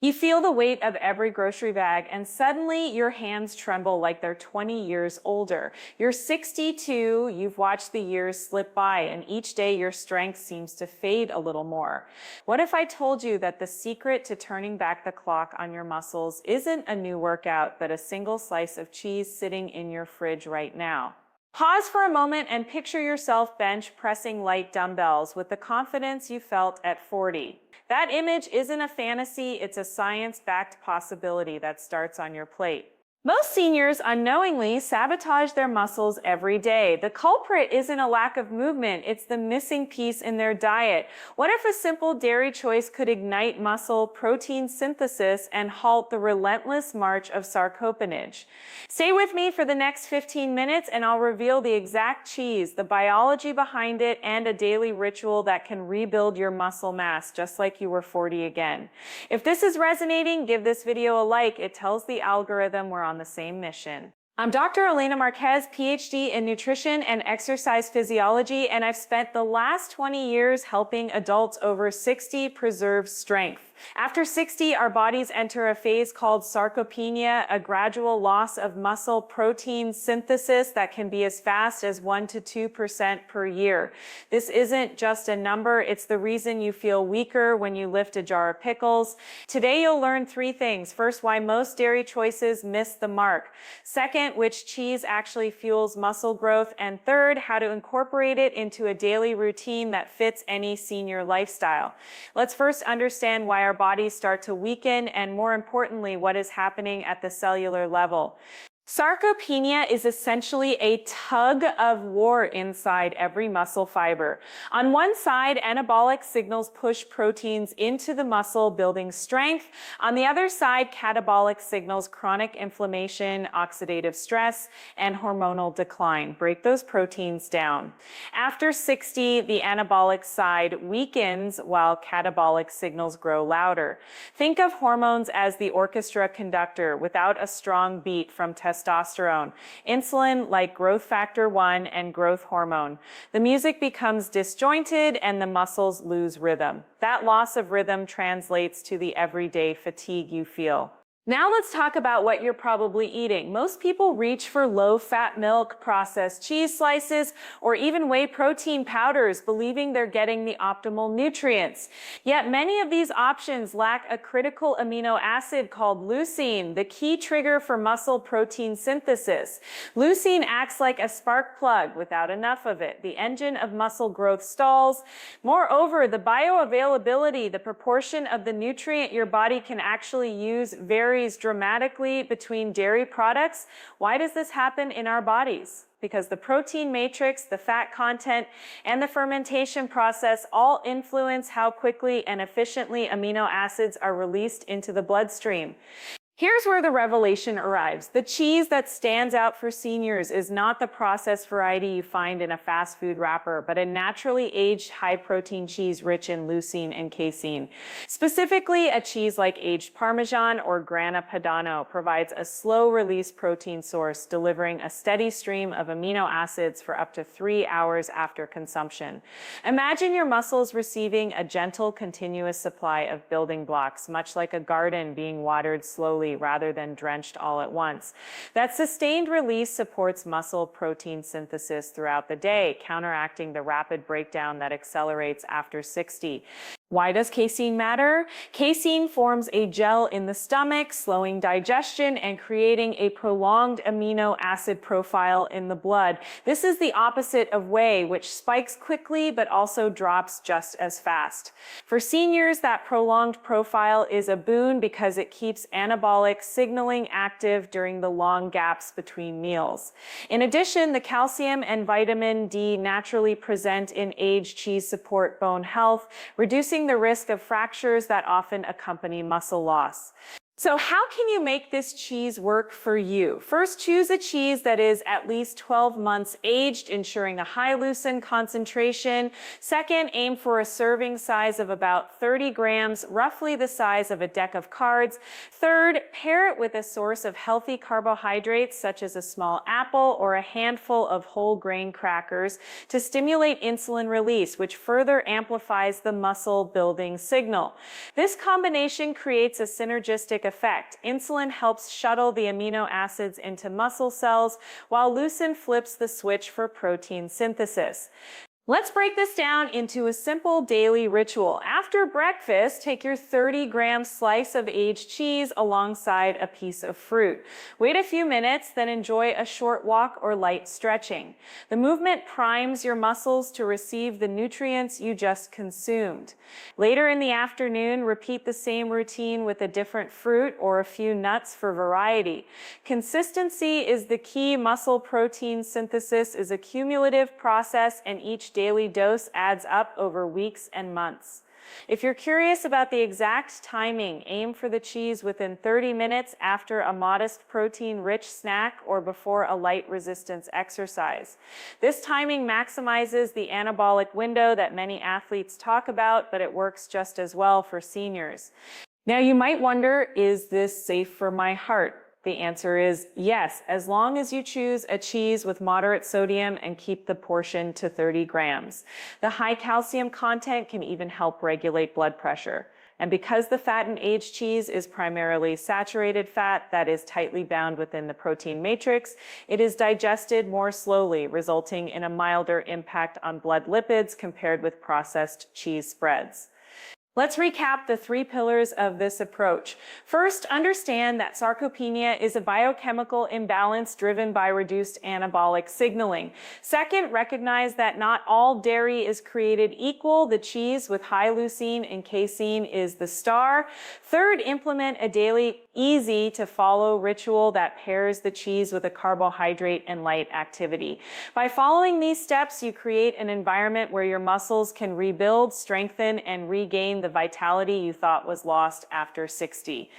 You feel the weight of every grocery bag, and suddenly your hands tremble like they're 20 years older. You're 62, you've watched the years slip by, and each day your strength seems to fade a little more. What if I told you that the secret to turning back the clock on your muscles isn't a new workout, but a single slice of cheese sitting in your fridge right now? Pause for a moment and picture yourself bench pressing light dumbbells with the confidence you felt at 40. That image isn't a fantasy, it's a science-backed possibility that starts on your plate. Most seniors unknowingly sabotage their muscles every day. The culprit isn't a lack of movement, it's the missing piece in their diet. What if a simple dairy choice could ignite muscle protein synthesis and halt the relentless march of sarcopenage? Stay with me for the next 15 minutes and I'll reveal the exact cheese, the biology behind it, and a daily ritual that can rebuild your muscle mass just like you were 40 again. If this is resonating, give this video a like. It tells the algorithm we're on the same mission. I'm Dr. Elena Marquez, PhD in nutrition and exercise physiology, and I've spent the last 20 years helping adults over 60 preserve strength. After 60, our bodies enter a phase called sarcopenia, a gradual loss of muscle protein synthesis that can be as fast as 1 to 2% per year. This isn't just a number, it's the reason you feel weaker when you lift a jar of pickles. Today you'll learn 3 things. First, why most dairy choices miss the mark. Second, which cheese actually fuels muscle growth. And third, how to incorporate it into a daily routine that fits any senior lifestyle. Let's first understand why our bodies start to weaken and, more importantly, what is happening at the cellular level. Sarcopenia is essentially a tug of war inside every muscle fiber. On one side, anabolic signals push proteins into the muscle, building strength. On the other side, catabolic signals chronic inflammation, oxidative stress, and hormonal decline. Break those proteins down. After 60, the anabolic side weakens while catabolic signals grow louder. Think of hormones as the orchestra conductor without a strong beat from testosterone, insulin like growth factor 1 and growth hormone. The music becomes disjointed and the muscles lose rhythm. That loss of rhythm translates to the everyday fatigue you feel. Now let's talk about what you're probably eating. Most people reach for low-fat milk, processed cheese slices, or even whey protein powders, believing they're getting the optimal nutrients. Yet many of these options lack a critical amino acid called leucine, the key trigger for muscle protein synthesis. Leucine acts like a spark plug. Without enough of it, the engine of muscle growth stalls. Moreover, the bioavailability, the proportion of the nutrient your body can actually use, varies dramatically between dairy products. Why does this happen in our bodies? Because the protein matrix, the fat content, and the fermentation process all influence how quickly and efficiently amino acids are released into the bloodstream. Here's where the revelation arrives. The cheese that stands out for seniors is not the processed variety you find in a fast food wrapper, but a naturally aged high-protein cheese rich in leucine and casein. Specifically, a cheese like aged Parmesan or Grana Padano provides a slow-release protein source, delivering a steady stream of amino acids for up to 3 hours after consumption. Imagine your muscles receiving a gentle, continuous supply of building blocks, much like a garden being watered slowly rather than drenched all at once. That sustained release supports muscle protein synthesis throughout the day, counteracting the rapid breakdown that accelerates after 60. Why does casein matter? Casein forms a gel in the stomach, slowing digestion and creating a prolonged amino acid profile in the blood. This is the opposite of whey, which spikes quickly but also drops just as fast. For seniors, that prolonged profile is a boon because it keeps anabolic signaling active during the long gaps between meals. In addition, the calcium and vitamin D naturally present in aged cheese support bone health, reducing the risk of fractures that often accompany muscle loss. So how can you make this cheese work for you? First, choose a cheese that is at least 12 months aged, ensuring a high leucine concentration. Second, aim for a serving size of about 30 grams, roughly the size of a deck of cards. Third, pair it with a source of healthy carbohydrates, such as a small apple or a handful of whole grain crackers, to stimulate insulin release, which further amplifies the muscle building signal. This combination creates a synergistic effect. Insulin helps shuttle the amino acids into muscle cells, while leucine flips the switch for protein synthesis. Let's break this down into a simple daily ritual. After breakfast, take your 30-gram slice of aged cheese alongside a piece of fruit. Wait a few minutes, then enjoy a short walk or light stretching. The movement primes your muscles to receive the nutrients you just consumed. Later in the afternoon, repeat the same routine with a different fruit or a few nuts for variety. Consistency is the key. Muscle protein synthesis is a cumulative process, and each daily dose adds up over weeks and months. If you're curious about the exact timing, aim for the cheese within 30 minutes after a modest protein-rich snack or before a light resistance exercise. This timing maximizes the anabolic window that many athletes talk about, but it works just as well for seniors. Now you might wonder, is this safe for my heart? The answer is yes, as long as you choose a cheese with moderate sodium and keep the portion to 30 grams. The high calcium content can even help regulate blood pressure. And because the fat in aged cheese is primarily saturated fat that is tightly bound within the protein matrix, it is digested more slowly, resulting in a milder impact on blood lipids compared with processed cheese spreads. Let's recap the 3 pillars of this approach. First, understand that sarcopenia is a biochemical imbalance driven by reduced anabolic signaling. Second, recognize that not all dairy is created equal. The cheese with high leucine and casein is the star. Third, implement a daily, easy to follow ritual that pairs the cheese with a carbohydrate and light activity. By following these steps, you create an environment where your muscles can rebuild, strengthen, and regain the vitality you thought was lost after 60.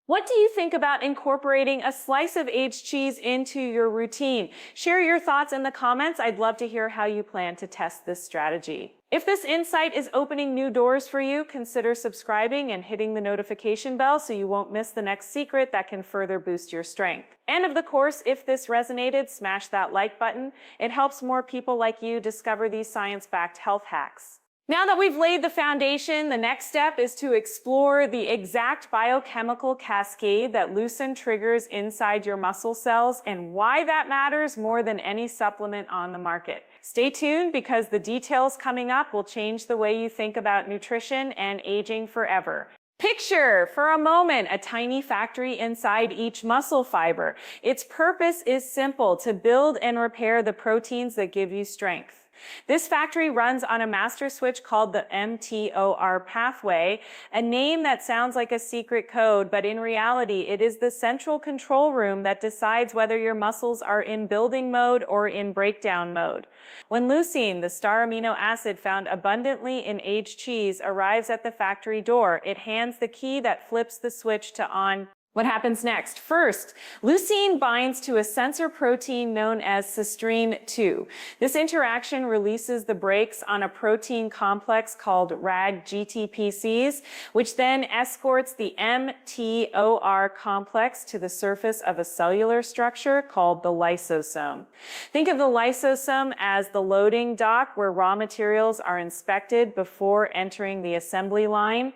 What do you think about incorporating a slice of aged cheese into your routine? Share your thoughts in the comments. I'd love to hear how you plan to test this strategy. If this insight is opening new doors for you, consider subscribing and hitting the notification bell so you won't miss the next secret that can further boost your strength. And of course, if this resonated, smash that like button. It helps more people like you discover these science-backed health hacks. Now that we've laid the foundation, the next step is to explore the exact biochemical cascade that leucine triggers inside your muscle cells and why that matters more than any supplement on the market. Stay tuned because the details coming up will change the way you think about nutrition and aging forever. Picture for a moment a tiny factory inside each muscle fiber. Its purpose is simple: to build and repair the proteins that give you strength. This factory runs on a master switch called the mTOR pathway, a name that sounds like a secret code, but in reality, it is the central control room that decides whether your muscles are in building mode or in breakdown mode. When leucine, the star amino acid found abundantly in aged cheese, arrives at the factory door, it hands the key that flips the switch to on. What happens next? First, leucine binds to a sensor protein known as cistrine 2. This interaction releases the brakes on a protein complex called RAG-GTPCs, which then escorts the mTOR complex to the surface of a cellular structure called the lysosome. Think of the lysosome as the loading dock where raw materials are inspected before entering the assembly line.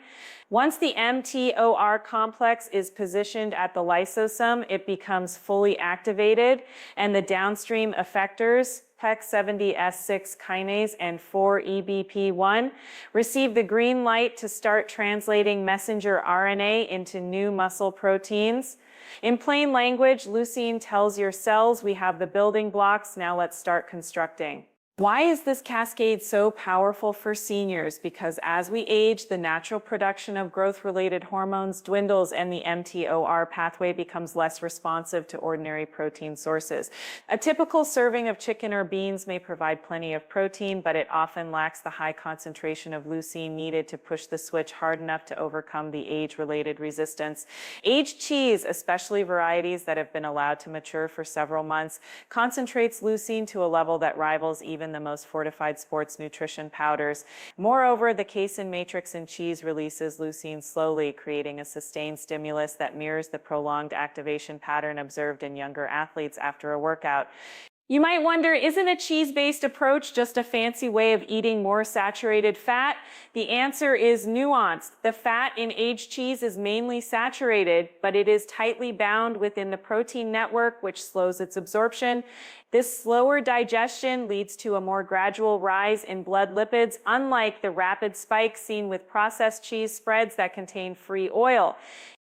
Once the mTOR complex is positioned at the lysosome, it becomes fully activated, and the downstream effectors, PEC70S6 kinase and 4-EBP1, receive the green light to start translating messenger RNA into new muscle proteins. In plain language, leucine tells your cells we have the building blocks, now let's start constructing. Why is this cascade so powerful for seniors? Because as we age, the natural production of growth-related hormones dwindles and the mTOR pathway becomes less responsive to ordinary protein sources. A typical serving of chicken or beans may provide plenty of protein, but it often lacks the high concentration of leucine needed to push the switch hard enough to overcome the age-related resistance. Aged cheese, especially varieties that have been allowed to mature for several months, concentrates leucine to a level that rivals even the most fortified sports nutrition powders. Moreover, the casein matrix in cheese releases leucine slowly, creating a sustained stimulus that mirrors the prolonged activation pattern observed in younger athletes after a workout. You might wonder, isn't a cheese-based approach just a fancy way of eating more saturated fat? The answer is nuanced. The fat in aged cheese is mainly saturated, but it is tightly bound within the protein network, which slows its absorption. This slower digestion leads to a more gradual rise in blood lipids, unlike the rapid spike seen with processed cheese spreads that contain free oil.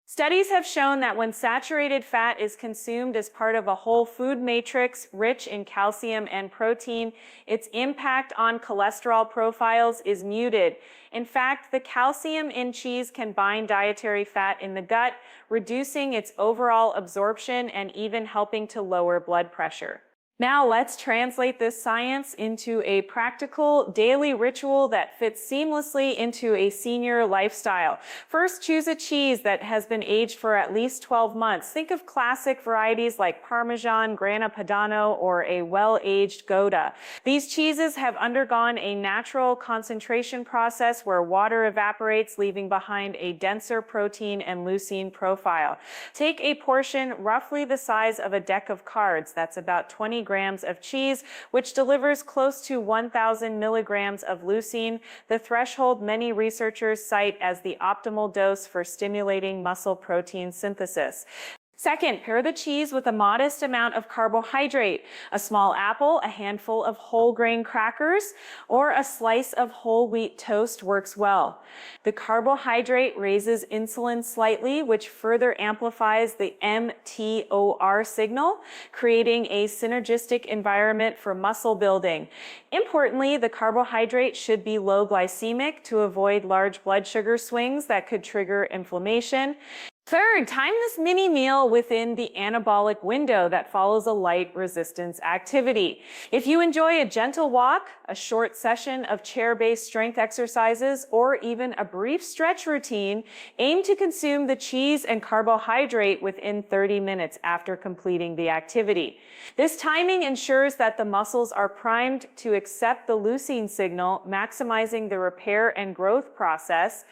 Studies have shown that when saturated fat is consumed as part of a whole food matrix rich in calcium and protein, its impact on cholesterol profiles is muted. In fact, the calcium in cheese can bind dietary fat in the gut, reducing its overall absorption and even helping to lower blood pressure. Now let's translate this science into a practical daily ritual that fits seamlessly into a senior lifestyle. First, choose a cheese that has been aged for at least 12 months. Think of classic varieties like Parmesan, Grana Padano, or a well-aged Gouda. These cheeses have undergone a natural concentration process where water evaporates, leaving behind a denser protein and leucine profile. Take a portion roughly the size of a deck of cards, that's about 20 grams of cheese, which delivers close to 1,000 milligrams of leucine, the threshold many researchers cite as the optimal dose for stimulating muscle protein synthesis. Second, pair the cheese with a modest amount of carbohydrate, a small apple, a handful of whole grain crackers, or a slice of whole wheat toast works well. The carbohydrate raises insulin slightly, which further amplifies the mTOR signal, creating a synergistic environment for muscle building. Importantly, the carbohydrate should be low glycemic to avoid large blood sugar swings that could trigger inflammation. Third, time this mini meal within the anabolic window that follows a light resistance activity. If you enjoy a gentle walk, a short session of chair-based strength exercises, or even a brief stretch routine, aim to consume the cheese and carbohydrate within 30 minutes after completing the activity. This timing ensures that the muscles are primed to accept the leucine signal, maximizing the repair and growth process.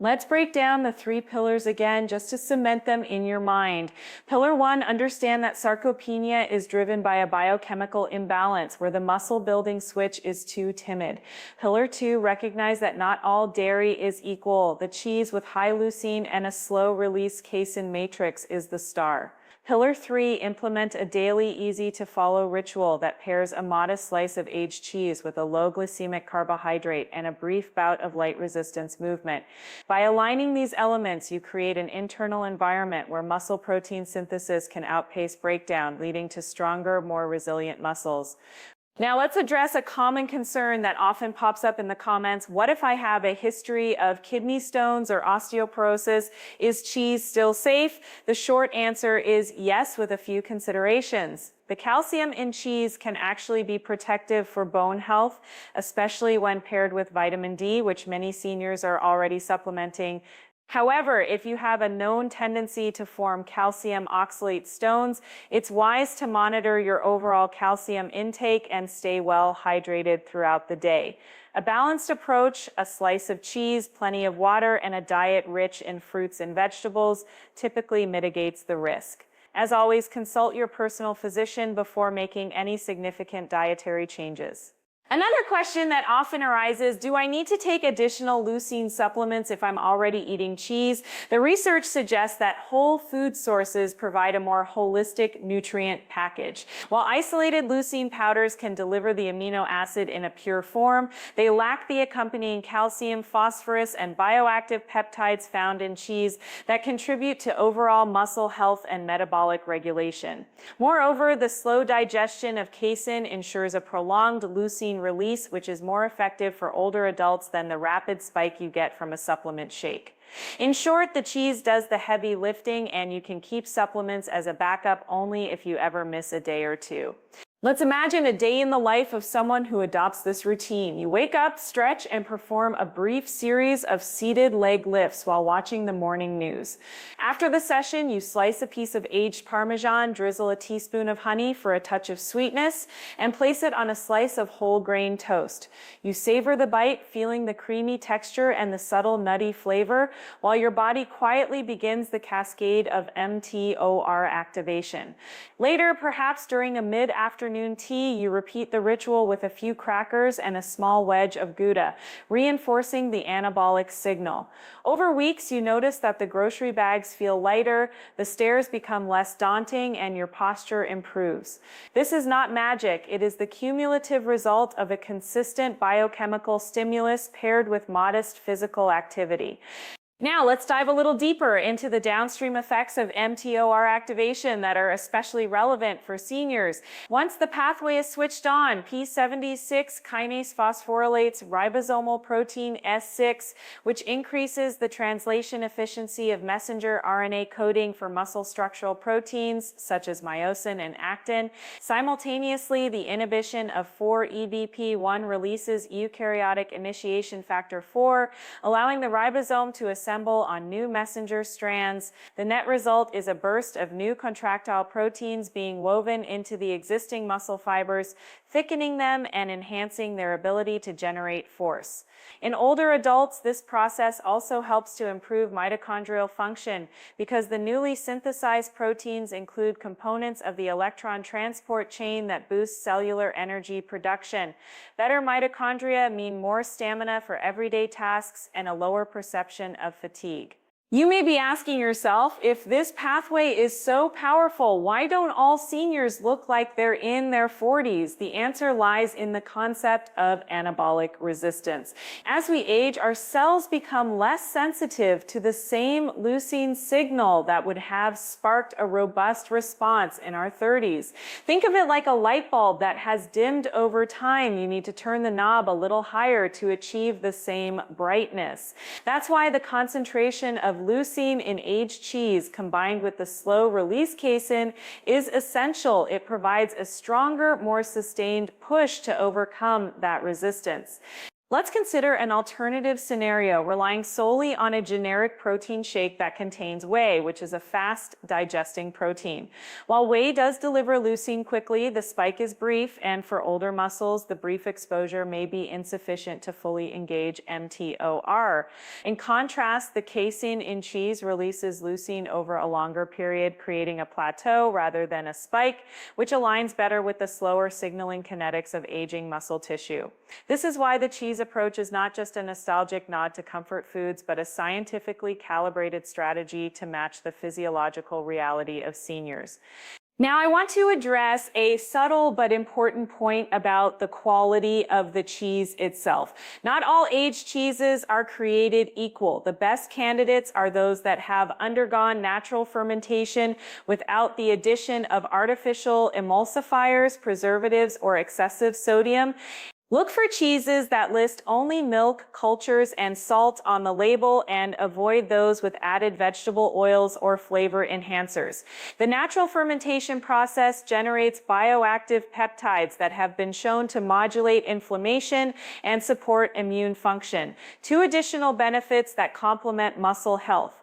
Let's break down the 3 pillars again just to cement them in your mind. Pillar 1, understand that sarcopenia is driven by a biochemical imbalance where the muscle building switch is too timid. Pillar 2, recognize that not all dairy is equal. The cheese with high leucine and a slow release casein matrix is the star. Pillar 3, implement a daily, easy-to-follow ritual that pairs a modest slice of aged cheese with a low glycemic carbohydrate and a brief bout of light resistance movement. By aligning these elements, you create an internal environment where muscle protein synthesis can outpace breakdown, leading to stronger, more resilient muscles. Now let's address a common concern that often pops up in the comments. What if I have a history of kidney stones or osteoporosis? Is cheese still safe? The short answer is yes, with a few considerations. The calcium in cheese can actually be protective for bone health, especially when paired with vitamin D, which many seniors are already supplementing. However, if you have a known tendency to form calcium oxalate stones, it's wise to monitor your overall calcium intake and stay well hydrated throughout the day. A balanced approach, a slice of cheese, plenty of water, and a diet rich in fruits and vegetables typically mitigates the risk. As always, consult your personal physician before making any significant dietary changes. Another question that often arises, do I need to take additional leucine supplements if I'm already eating cheese? The research suggests that whole food sources provide a more holistic nutrient package. While isolated leucine powders can deliver the amino acid in a pure form, they lack the accompanying calcium, phosphorus, and bioactive peptides found in cheese that contribute to overall muscle health and metabolic regulation. Moreover, the slow digestion of casein ensures a prolonged leucine leucine release, which is more effective for older adults than the rapid spike you get from a supplement shake. In short, the cheese does the heavy lifting, and you can keep supplements as a backup only if you ever miss a day or two. Let's imagine a day in the life of someone who adopts this routine. You wake up, stretch, and perform a brief series of seated leg lifts while watching the morning news. After the session, you slice a piece of aged Parmesan, drizzle a teaspoon of honey for a touch of sweetness, and place it on a slice of whole grain toast. You savor the bite, feeling the creamy texture and the subtle nutty flavor, while your body quietly begins the cascade of mTOR activation. Later, perhaps during a mid-afternoon tea, you repeat the ritual with a few crackers and a small wedge of Gouda, reinforcing the anabolic signal. Over weeks, you notice that the grocery bags feel lighter, the stairs become less daunting, and your posture improves. This is not magic. It is the cumulative result of a consistent biochemical stimulus paired with modest physical activity. Now let's dive a little deeper into the downstream effects of mTOR activation that are especially relevant for seniors. Once the pathway is switched on, P76 kinase phosphorylates ribosomal protein S6, which increases the translation efficiency of messenger RNA coding for muscle structural proteins such as myosin and actin. Simultaneously, the inhibition of 4-EBP1 releases eukaryotic initiation factor 4, allowing the ribosome to assemble on new messenger strands. The net result is a burst of new contractile proteins being woven into the existing muscle fibers, thickening them and enhancing their ability to generate force. In older adults, this process also helps to improve mitochondrial function because the newly synthesized proteins include components of the electron transport chain that boost cellular energy production. Better mitochondria mean more stamina for everyday tasks and a lower perception of fatigue. You may be asking yourself, if this pathway is so powerful, why don't all seniors look like they're in their 40s? The answer lies in the concept of anabolic resistance. As we age, our cells become less sensitive to the same leucine signal that would have sparked a robust response in our 30s. Think of it like a light bulb that has dimmed over time. You need to turn the knob a little higher to achieve the same brightness. That's why the concentration of leucine in aged cheese combined with the slow release casein is essential. It provides a stronger, more sustained push to overcome that resistance. Let's consider an alternative scenario relying solely on a generic protein shake that contains whey, which is a fast-digesting protein. While whey does deliver leucine quickly, the spike is brief, and for older muscles, the brief exposure may be insufficient to fully engage mTOR. In contrast, the casein in cheese releases leucine over a longer period, creating a plateau rather than a spike, which aligns better with the slower signaling kinetics of aging muscle tissue. This is why the cheese approach is not just a nostalgic nod to comfort foods, but a scientifically calibrated strategy to match the physiological reality of seniors. Now, I want to address a subtle but important point about the quality of the cheese itself. Not all aged cheeses are created equal. The best candidates are those that have undergone natural fermentation without the addition of artificial emulsifiers, preservatives, or excessive sodium. Look for cheeses that list only milk, cultures, and salt on the label, and avoid those with added vegetable oils or flavor enhancers. The natural fermentation process generates bioactive peptides that have been shown to modulate inflammation and support immune function, two additional benefits that complement muscle health.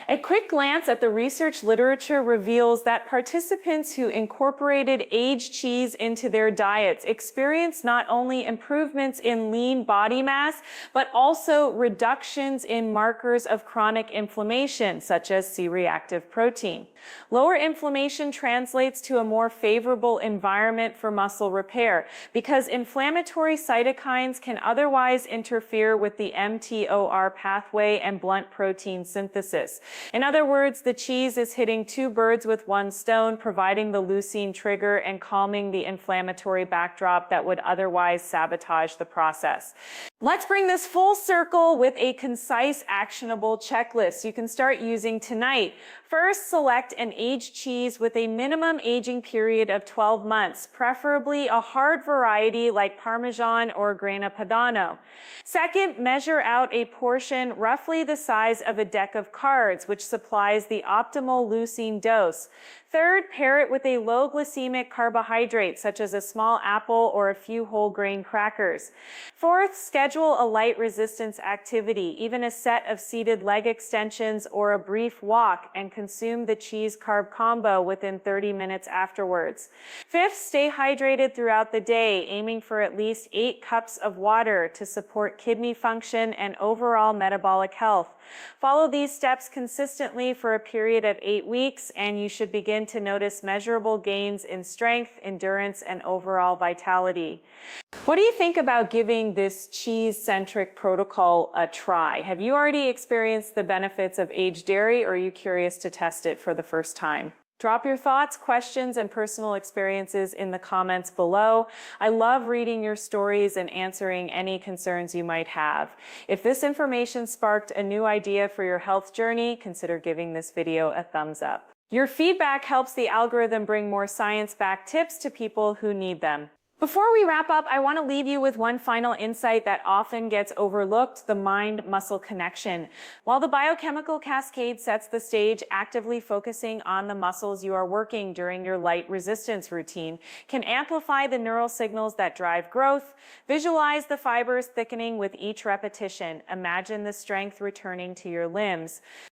A quick glance at the research literature reveals that participants who incorporated aged cheese into their diets experienced not only improvements in lean body mass, but also reductions in markers of chronic inflammation, such as C-reactive protein. Lower inflammation translates to a more favorable environment for muscle repair because inflammatory cytokines can otherwise interfere with the mTOR pathway and blunt protein synthesis. In other words, the cheese is hitting two birds with one stone, providing the leucine trigger and calming the inflammatory backdrop that would otherwise sabotage the process. Let's bring this full circle with a concise, actionable checklist you can start using tonight. First, select an aged cheese with a minimum aging period of 12 months, preferably a hard variety like Parmesan or Grana Padano. Second, measure out a portion roughly the size of a deck of cards, which supplies the optimal leucine dose. Third, pair it with a low glycemic carbohydrate, such as a small apple or a few whole grain crackers. Fourth, schedule a light resistance activity, even a set of seated leg extensions or a brief walk, and consume the cheese carb combo within 30 minutes afterwards. Fifth, stay hydrated throughout the day, aiming for at least 8 cups of water to support kidney function and overall metabolic health. Follow these steps consistently for a period of 8 weeks, and you should begin to notice measurable gains in strength, endurance, and overall vitality. What do you think about giving this cheese-centric protocol a try? Have you already experienced the benefits of aged dairy, or are you curious to test it for the first time? Drop your thoughts, questions, and personal experiences in the comments below. I love reading your stories and answering any concerns you might have. If this information sparked a new idea for your health journey, consider giving this video a thumbs up. Your feedback helps the algorithm bring more science-backed tips to people who need them. Before we wrap up, I want to leave you with one final insight that often gets overlooked: the mind-muscle connection. While the biochemical cascade sets the stage, actively focusing on the muscles you are working during your light resistance routine can amplify the neural signals that drive growth. Visualize the fibers thickening with each repetition. Imagine the strength returning to your limbs.